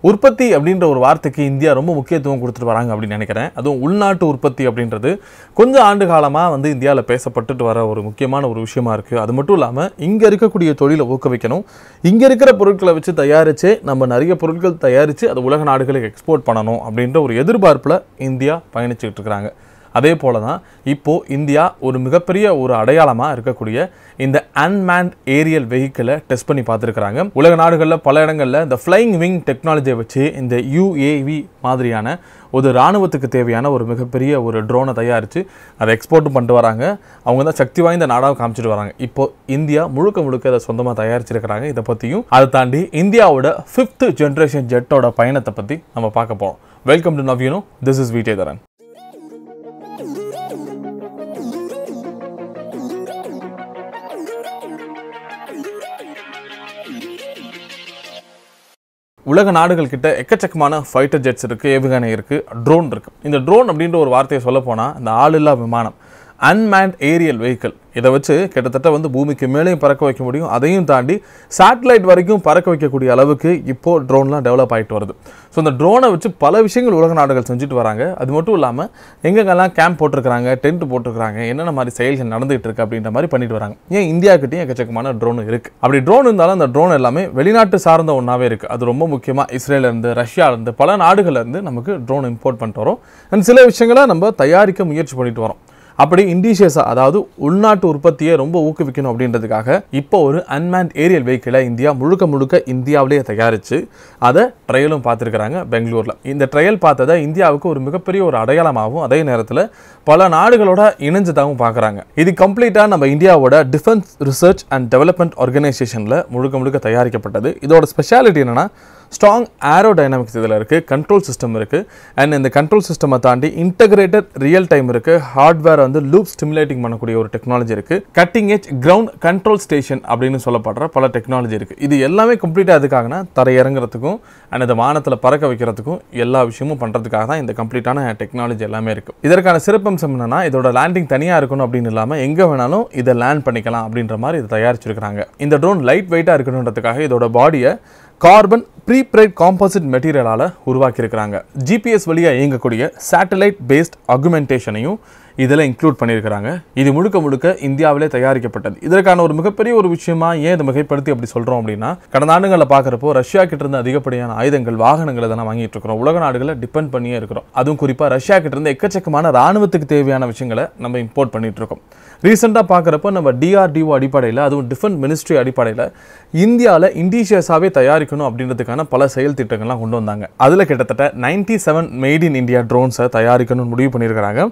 உற்பத்தி அப்படின்ற ஒரு வார்த்தைக்கு இந்தியா ரொம்ப முக்கியத்துவம் கொடுத்துட்டு வராங்க அப்படின்னு நினைக்கிறேன். அதுவும் உள்நாட்டு உற்பத்தி அப்படின்றது கொஞ்சம் ஆண்டு காலமாக வந்து இந்தியாவில் பேசப்பட்டுட்டு வர ஒரு முக்கியமான ஒரு விஷயமா இருக்குது. அது மட்டும் இல்லாமல் இங்கே இருக்கக்கூடிய தொழிலை ஊக்குவிக்கணும். இங்கே இருக்கிற பொருட்களை வச்சு தயாரித்து நம்ம நிறைய பொருட்கள் தயாரித்து அதை உலக நாடுகளுக்கு எக்ஸ்போர்ட் பண்ணணும் அப்படின்ற ஒரு எதிர்பார்ப்பில் இந்தியா பயணிச்சுக்கிட்டு இருக்கிறாங்க. அதே போல தான் இப்போது இந்தியா ஒரு மிகப்பெரிய ஒரு அடையாளமாக இருக்கக்கூடிய இந்த அன்மேன்ட் ஏரியல் வெஹிக்கிளை டெஸ்ட் பண்ணி பார்த்துருக்குறாங்க. உலக நாடுகளில் பல இடங்களில் இந்த ஃப்ளையிங் விங் டெக்னாலஜியை வச்சு இந்த UAV மாதிரியான ஒரு இராணுவத்துக்கு தேவையான ஒரு மிகப்பெரிய ஒரு ட்ரோனை தயாரித்து அதை எக்ஸ்போர்ட்டும் பண்ணிட்டு வராங்க. அவங்க தான் சக்தி வாய்ந்த நாடாக காமிச்சிட்டு வராங்க. இப்போ இந்தியா முழுக்க அதை சொந்தமாக தயாரிச்சிருக்கிறாங்க. இதை பற்றியும் அதை தாண்டி இந்தியாவோட 5th ஜென்ரேஷன் ஜெட்டோட பயணத்தை பற்றி நம்ம பார்க்க போகிறோம். Welcome to now you know, this is Vijayatharan. உலக நாடுகள் கிட்ட எக்கச்சக்கமான ஃபைட்டர் ஜெட்ஸ் இருக்குது, ஏவுகணை இருக்குது, ட்ரோன் இருக்குது. இந்த ட்ரோன் அப்படின்ற ஒரு வார்த்தையை சொல்ல போனால் இந்த ஆளில்லா விமானம், அன்மேன்ட் ஏரியல் வெஹிக்கிள், இதை வச்சு கிட்டத்தட்ட வந்து பூமிக்கு மேலேயும் பறக்க வைக்க முடியும். அதையும் தாண்டி சேட்டலைட் வரைக்கும் பறக்க வைக்கக்கூடிய அளவுக்கு இப்போது ட்ரோன்லாம் டெவலப் ஆகிட்டு வருது. ஸோ இந்த ட்ரோனை வச்சு பல விஷயங்கள் உலக நாடுகள் செஞ்சுட்டு வராங்க. அது மட்டும் இல்லாமல் எங்கெங்கெல்லாம் கேம்ப் போட்டிருக்கிறாங்க, டென்ட் போட்டிருக்கிறாங்க, என்னென்ன மாதிரி செயல்கள் நடந்துகிட்டு இருக்குது அப்படின்ற மாதிரி பண்ணிட்டு வராங்க. ஏன் இந்தியாக்கிட்டையும் எக்கச்சக்கமான ட்ரோன் இருக்குது. அப்படி ட்ரோன் இருந்தாலும் அந்த ட்ரோன் எல்லாமே வெளிநாட்டு சார்ந்த ஒன்றாவே இருக்குது. அது ரொம்ப முக்கியமாக இஸ்ரேலேருந்து, ரஷ்யாவிலேருந்து, பல நாடுகள்லேருந்து நமக்கு ட்ரோன் இம்போர்ட் பண்ணிட்டு வரோம். அண்ட் சில விஷயங்களை நம்ம தயாரிக்க முயற்சி பண்ணிட்டு வரோம். அப்படி இண்டிஷியஸாக, அதாவது உள்நாட்டு உற்பத்தியை ரொம்ப ஊக்குவிக்கணும் அப்படின்றதுக்காக இப்போ ஒரு அன்மேன்ட் ஏரியல் வெஹிக்கிளை இந்தியா முழுக்க இந்தியாவிலேயே தயாரித்து அதை ட்ரையலும் பார்த்துருக்குறாங்க பெங்களூரில். இந்த ட்ரையல் பார்த்ததை இந்தியாவுக்கு ஒரு மிகப்பெரிய ஒரு அடையாளமாகவும் அதே நேரத்தில் பல நாடுகளோட இணைஞ்சதாகவும் பார்க்குறாங்க. இது கம்ப்ளீட்டாக நம்ம இந்தியாவோட டிஃபென்ஸ் ரிசர்ச் அண்ட் டெவலப்மெண்ட் ஆர்கனைசேஷனில் முழுக்க தயாரிக்கப்பட்டது. இதோட ஸ்பெஷாலிட்டி என்னென்னா ஸ்ட்ராங் ஏரோடைனமிக்ஸ் இதில் இருக்குது, கண்ட்ரோல் சிஸ்டம் இருக்குது. அண்ட் இந்த கண்ட்ரோல் சிஸ்டமை தாண்டி இன்டகிரேட்டட் ரியல் டைம் இருக்குது, ஹார்ட்வேர் வந்து லூப் ஸ்டிமுலேட்டிங் பண்ணக்கூடிய ஒரு டெக்னாலஜி இருக்குது, cutting edge ground control station அப்படின்னு சொல்லப்படுற பல டெக்னாலஜி இருக்குது. இது எல்லாமே கம்ப்ளீட்டாக எதுக்காகனா தரையிறங்கிறதுக்கும் அண்ட் இந்த வானத்தில் பறக்க வைக்கிறதுக்கும் எல்லா விஷயமும் பண்ணுறதுக்காக தான் இந்த கம்ப்ளீட்டான டெக்னாலஜி எல்லாமே இருக்குது. இதற்கான சிறப்பம்சம் என்னன்னா இதோட லேண்டிங் தனியாக இருக்கணும் அப்படின்னு இல்லாமல் எங்கே வேணாலும் இதை லேண்ட் பண்ணிக்கலாம் அப்படின்ற மாதிரி இதை தயாரிச்சிருக்கிறாங்க. இந்த ட்ரோன் லைட் வெயிட்டாக இருக்கணுன்றதுக்காக இதோட பாடியை கார்பன் ப்ரீப்ரைட் காம்போசிட் மெட்டீரியலால் உருவாக்கியிருக்கிறாங்க. GPS வழியாக இயங்கக்கூடிய சேட்டலைட் பேஸ்ட் ஆகுமெண்டேஷனையும் இதில் இன்க்ளூட் பண்ணியிருக்கிறாங்க. இது முழுக்க இந்தியாவிலே தயாரிக்கப்பட்டது. இதற்கான ஒரு மிகப்பெரிய ஒரு விஷயமா ஏன் இதை மிகைப்படுத்தி அப்படி சொல்கிறோம் அப்படின்னா, கடந்த ஆண்டுகளில் பார்க்குறப்போ ரஷ்யா கிட்ட அதிகப்படியான ஆயுதங்கள், வாகனங்கள் இதெல்லாம் வாங்கிட்டு இருக்கிறோம். உலக நாடுகளை டிபெண்ட் பண்ணியே இருக்கிறோம். அதுவும் குறிப்பாக ரஷ்யா கிட்ட எக்கச்சக்கமான ராணுவத்துக்கு தேவையான விஷயங்களை நம்ம இம்போர்ட் பண்ணிட்டு இருக்கோம். ரீசெண்டாக பார்க்குறப்போ நம்ம DRDO அடிப்படையில், அதுவும் டிஃபென்ஸ் மினிஸ்ட்ரி அடிப்படையில் இந்தியாவில் இண்டிஷியஸாகவே தயாரிக்கணும் அப்படின்றதுக்கான பல செயல் திட்டங்கள்லாம் கொண்டு வந்தாங்க. அதில் கிட்டத்தட்ட 97 மேட் இன் இந்தியா ட்ரோன்ஸை தயாரிக்கணும்னு முடிவு பண்ணியிருக்கிறாங்க.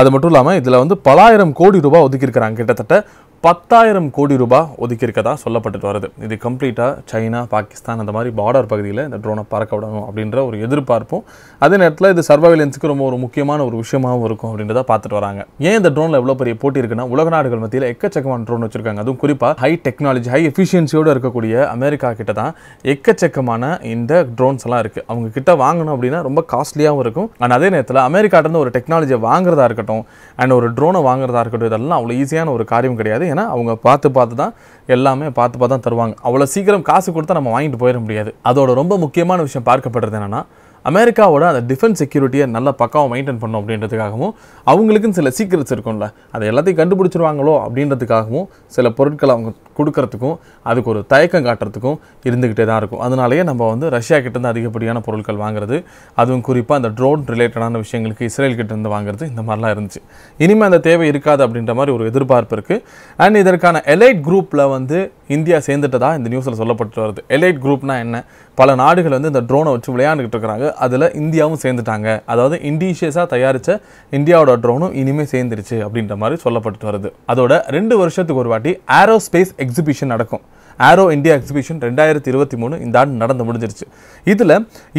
அது மட்டும் இல்லாமல் இதில் வந்து பலாயிரம் கோடி ரூபாய் ஒதுக்கியிருக்கிறாங்க. கிட்டத்தட்ட 10,000 கோடி ரூபாய் ஒதுக்கியிருக்கதா சொல்லப்பட்டு வருது. இது கம்ப்ளீட்டாக சைனா, பாகிஸ்தான் அந்த மாதிரி பார்டர் பகுதியில் இந்த ட்ரோனை பறக்க விடணும் அப்படின்ற ஒரு எதிர்பார்ப்பும், அதே நேரத்தில் இது சர்வைலன்ஸுக்கு ரொம்ப ஒரு முக்கியமான ஒரு விஷயமாகவும் இருக்கும் அப்படின்றத பார்த்துட்டு வராங்க. ஏன் இந்த ட்ரோனில் எவ்வளோ பெரிய போட்டி இருக்குன்னா, உலக நாடுகள் மத்தியில் எக்கச்சக்கமான ட்ரோன் வச்சிருக்காங்க. அதுவும் குறிப்பாக ஹை டெக்னாலஜி, ஹை எஃபிஷியன்சியோடு இருக்கக்கூடிய அமெரிக்கா கிட்ட தான் எக்கச்சக்கமான இந்த ட்ரோன்ஸ் எல்லாம் இருக்குது. அவங்க கிட்ட வாங்கணும் அப்படின்னா ரொம்ப காஸ்ட்லியாகவும் இருக்கும். அண்ட் அதே நேரத்தில் அமெரிக்காட்டிருந்து ஒரு டெக்னாலஜியை வாங்குறதா இருக்கட்டும், அண்ட் ஒரு ட்ரோனை வாங்குறதா இருக்கட்டும், இதெல்லாம் அவ்வளோ ஈஸியான ஒரு காரியம் கிடையாது. ஏன்னா அவங்க பார்த்து தான் எல்லாமே பார்த்து தான் தருவாங்க. அவ்வளோ சீக்கிரம் காசு கொடுத்தா நம்ம வாங்கிட்டு போயிட முடியாது. அதோட ரொம்ப முக்கியமான விஷயம் பார்க்கப்படுறது என்னன்னா, அமெரிக்காவோட அந்த டிஃபென்ஸ் செக்யூரிட்டியை நல்லா பக்காவாக மெயின்டைன் பண்ணணும் அப்படின்றதுக்காகவும், அவங்களுக்குன்னு சில சீக்ரெட்ஸ் இருக்கும்ல, அதை எல்லாத்தையும் கண்டுபிடிச்சிருவாங்களோ அப்படின்றதுக்காகவும் சில பொருட்களை அவங்க கொடுக்கறதுக்கும் அதுக்கு ஒரு தயக்கம் காட்டுறதுக்கும் இருந்துக்கிட்டே தான் இருக்கும். அதனாலேயே நம்ம வந்து ரஷ்யா கிட்டேருந்து அதிகப்படியான பொருட்கள் வாங்குறது, அதுவும் குறிப்பாக அந்த ட்ரோன் ரிலேட்டடான விஷயங்களுக்கு இஸ்ரேல் கிட்டேருந்து வாங்குறது, இந்த மாதிரிலாம் இருந்துச்சு. இனிமேல் அந்த தேவை இருக்காது அப்படின்ற மாதிரி ஒரு எதிர்பார்ப்பு இருக்குது. அண்ட் இதற்கான எலைட் குரூப்பில் வந்து இந்தியா சேர்ந்துட்டதா இந்த நியூஸில் சொல்லப்பட்டு வருது. எலைட் குரூப்னா என்ன? பல நாடுகள் வந்து இந்த ட்ரோனை வச்சு விளையாண்டுக்கிட்டு இருக்கிறாங்க. அதில் இந்தியாவும் சேர்ந்துட்டாங்க. அதாவது இண்டிஷியஸாக தயாரித்த இந்தியாவோட ட்ரோனும் இனிமேல் சேர்ந்துருச்சு அப்படின்ற மாதிரி சொல்லப்பட்டு வருது. அதோட 2 வருஷத்துக்கு ஒரு வாட்டி ஏரோஸ்பேஸ் எக்ஸிபிஷன் நடக்கும். ஏரோ இந்தியா எக்ஸிபிஷன் 2023 இந்த ஆண்டு நடந்து முடிஞ்சிருச்சு. இதில்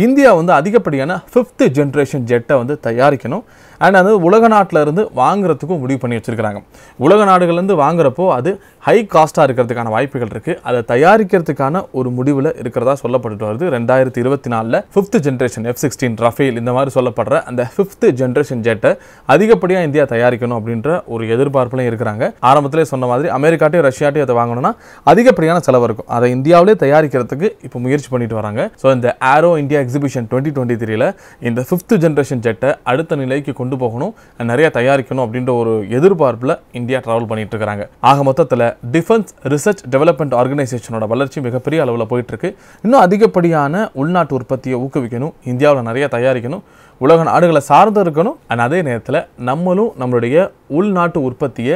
இந்தியா வந்து அதிகப்படியான 5th ஜென்ரேஷன் ஜெட்டை வந்து தயாரிக்கணும். அண்ட் அது உலக நாட்டில் இருந்து வாங்குறதுக்கும் முடிவு பண்ணி வச்சுருக்கிறாங்க. உலக நாடுகள்லேருந்து வாங்குறப்போ அது ஹை காஸ்ட்டாக இருக்கிறதுக்கான வாய்ப்புகள் இருக்குது. அதை தயாரிக்கிறதுக்கான ஒரு முடிவில் இருக்கிறதா சொல்லப்பட்டு வருது. 2024 5th ஜென்ரேஷன் F-16 ரஃபேல் இந்த மாதிரி சொல்லப்படுற அந்த 5th ஜென்ரேஷன் ஜெட்டை அதிகப்படியாக இந்தியா தயாரிக்கணும் அப்படின்ற ஒரு எதிர்பார்ப்புலையும் இருக்கிறாங்க. ஆரம்பத்திலே சொன்ன மாதிரி அமெரிக்காட்டையும் ரஷ்யாட்டையும் அதை வாங்கணும்னா அதிகப்படியான செலவு இருக்கும். அதை இந்தியாவிலே தயாரிக்கிறதுக்கு இப்போ முயற்சி பண்ணிட்டு வராங்க. ஸோ இந்த ஏரோ இந்தியா எக்ஸிபிஷன் 2023 இந்த 5th ஜென்ரேஷன் ஜெட்டை அடுத்த நிலைக்கு கொண்டு போகணும், நிறைய தயாரிக்கணும் அப்படின்ற ஒரு எதிர்பார்ப்பில் இந்தியா ட்ராவல் பண்ணிட்டு இருக்காங்க. ஆக மொத்தத்தில் டிஃபென்ஸ் ரிசர்ச் டெவலப்மெண்ட் ஆர்கனைசேஷனோட வளர்ச்சி மிகப்பெரிய அளவில் போயிட்டு இருக்கு. இன்னும் அதிகப்படியான உள்நாட்டு உற்பத்தியை ஊக்குவிக்கணும், இந்தியாவில் நிறைய தயாரிக்கணும், உலக நாடுகளை சார்ந்து இருக்கணும். அண்ட் அதே நேரத்தில் நம்மளும் நம்மளுடைய உள்நாட்டு உற்பத்தியை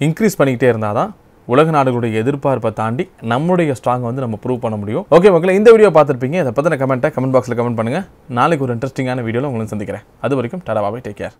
இன்க்ரீஸ் பண்ணிக்கிட்டே இருந்தால் தான் உலக நாடுகளுடைய எதிர்பார்ப்பை தாண்டி நம்மளுடைய ஸ்ட்ராங்கை வந்து நம்ம ப்ரூவ் பண்ண முடியும். ஓகே மக்களே, இந்த வீடியோ பார்த்துருப்பீங்க. இதை பற்றின கமெண்ட் பாக்ஸில் கமெண்ட் பண்ணுங்கள். நாளைக்கு ஒரு இன்ட்ரெஸ்டிங்கான வீடியோவில் உங்களை சந்திக்கிறேன். அது வரைக்கும் டாடா பாய், டேக் கேர்.